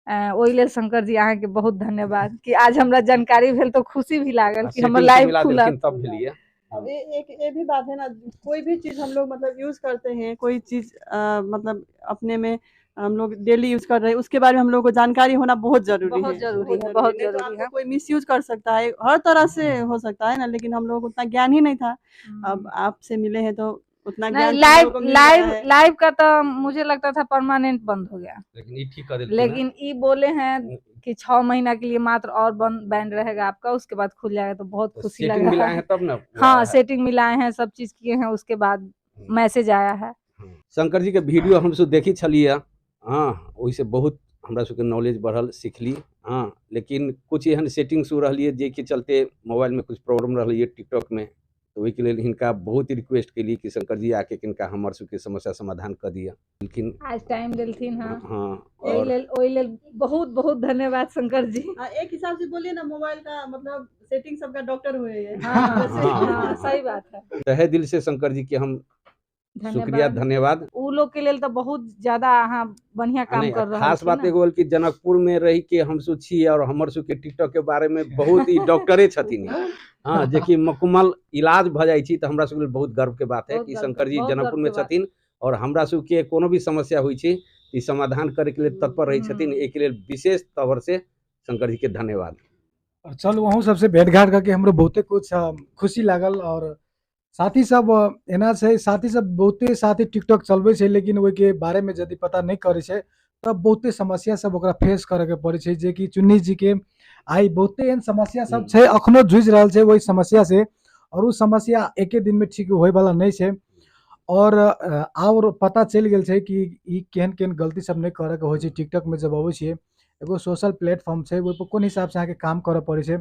ओहि लेल शंकर जी अहाँ के बहुत धन्यवाद कि आज हमरा जानकारी भेल तो खुशी भी लागल कि हमर लाइव खुला तब भेलिए। अब एक ये भी बात है ना, कोई भी चीज हम लोग मतलब यूज करते हैं, कोई चीज मतलब अपने में हम लोग डेली यूज कर रहे हैं, उसके बारे में हम लोग को जानकारी होना बहुत जरूरी है। बहुत जरूरी है, नहीं बहुत तो जरूरी आपको है। कोई मिसयूज कर सकता है, हर तरह से हो सकता है ना, लेकिन हम लोग को उतना ज्ञान ही नहीं था। अब आपसे मिले हैं तो उतना नहीं, ज्ञान हम लाइव लोगों को मिल गया लाइव है। लाइव का तो मुझे लगता था परमानेंट बंद हो गया, लेकिन ये ठीक कर देते लेकिन ये बोले हैं कि 6 महीना के लिए मात्र और बैंड रहेगा आपका, उसके बाद खुल जाएगा। तो बहुत खुशी लगा। सेटिंग मिलाए हैं तब ना। हाँ, सेटिंग मिलाए हैं, सब चीज किए हैं, उसके बाद मैसेज आया है। शंकर जी के वीडियो हम सब देखी छलिए। हाँ, ओइसे बहुत हमरा सबके नॉलेज बढ़ल, सीखली। हाँ, लेकिन कुछ एहन सेटिंग हो रही है जे के चलते मोबाइल में कुछ प्रॉब्लम रही है टिकटॉक में, तो वही के लिए हिनका बहुत रिक्वेस्ट के लिए कि शंकर जी आके किनका हमर सबके समस्या समाधान कर दिया। लेकिन आज टाइम दिलथिन। हाँ, हाँ, ओइ लेल बहुत बहुत धन्यवाद शंकर जी। एक हिसाब से बोलिए ना, मोबाइल का मतलब सेटिंग सबका डॉक्टर हुए हैं। हाँ, सही बात है। तहे दिल से शंकर जी के हम शुक्रिया धन्यवाद। उ लोग के लेल तो बहुत ज्यादा अहाँ बढ़िया काम कर रहे हैं। खास बात एगो कि जनकपुर में रही के हम सब छी और हमर सब के टिकटॉक के बारे में बहुत ही डॉक्टरे छथिन। हाँ, जे कि मुकम्मल इलाज भ जाई छी, तो हमरा सब के बहुत गर्व के बात है कि शंकर जी जनकपुर में छथिन और हमरा सब के कोनो भी समस्या हुई छी ई समाधान करे के लिए तत्पर रही छथिन। एक लिए विशेष तौर से शंकर जी के धन्यवाद। चल वहाँ सबसे भेंट घाट करके हमरो बहुते कुछ खुशी लागल। और साथी सब एना से साथी सब बहुते साथी टिकटॉक चलबे छै, लेकिन ओहि के बारे में यदि पता नहीं करे छै तब बहुते समस्या सब ओकरा फेस करे के पड़े छै। जे कि चुन्नी जी के आई बहुते एहन समस्या सब छै, अखनो जूझ रहल छै वही समस्या से, और उ समस्या एके दिन में ठीक होय वाला नहीं छै। और पता चल गेल छै कि ई केहन केहन गलती सब नहीं करे के होय छै। टिकटॉक में जब अबै छियै एगो सोशल प्लेटफॉर्म छै, ओहि पर कोन हिसाब से आके काम करे पड़े छै,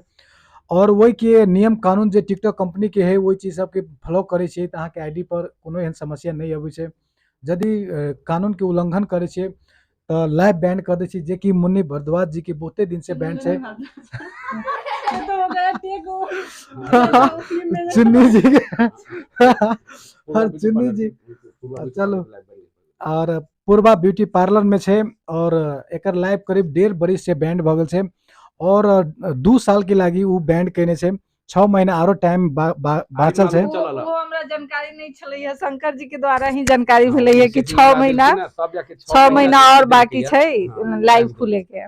और वही के नियम कानून जे टिकटॉक कंपनी के है वही चीज सबके फॉलो करे छियै तो अहाँके आईडी पर कोनो एहन समस्या नहीं अबै छै। यदि कानून के उल्लंघन करे छियै तो लाइव बैन कर दै छी, जे कि मुन्नी भारद्वाज जी के बहुते दिन से बैन छै। चुन्नी जी और चुन्नी जी चलो और पूर्वा ब्यूटी पार्लर में छै, और एकर लाइव करीब 1.5 बरिस से बैंड भ गेल छै, और 2 साल के लागी उ बैंड केने छै। 6 महीना आरो टाइम बाचल छै। वो हमरा जानकारी नहीं छलै, शंकर जी के द्वारा ही जानकारी भेलै है कि 6 महीना और बाकी छै लाइव खुले के।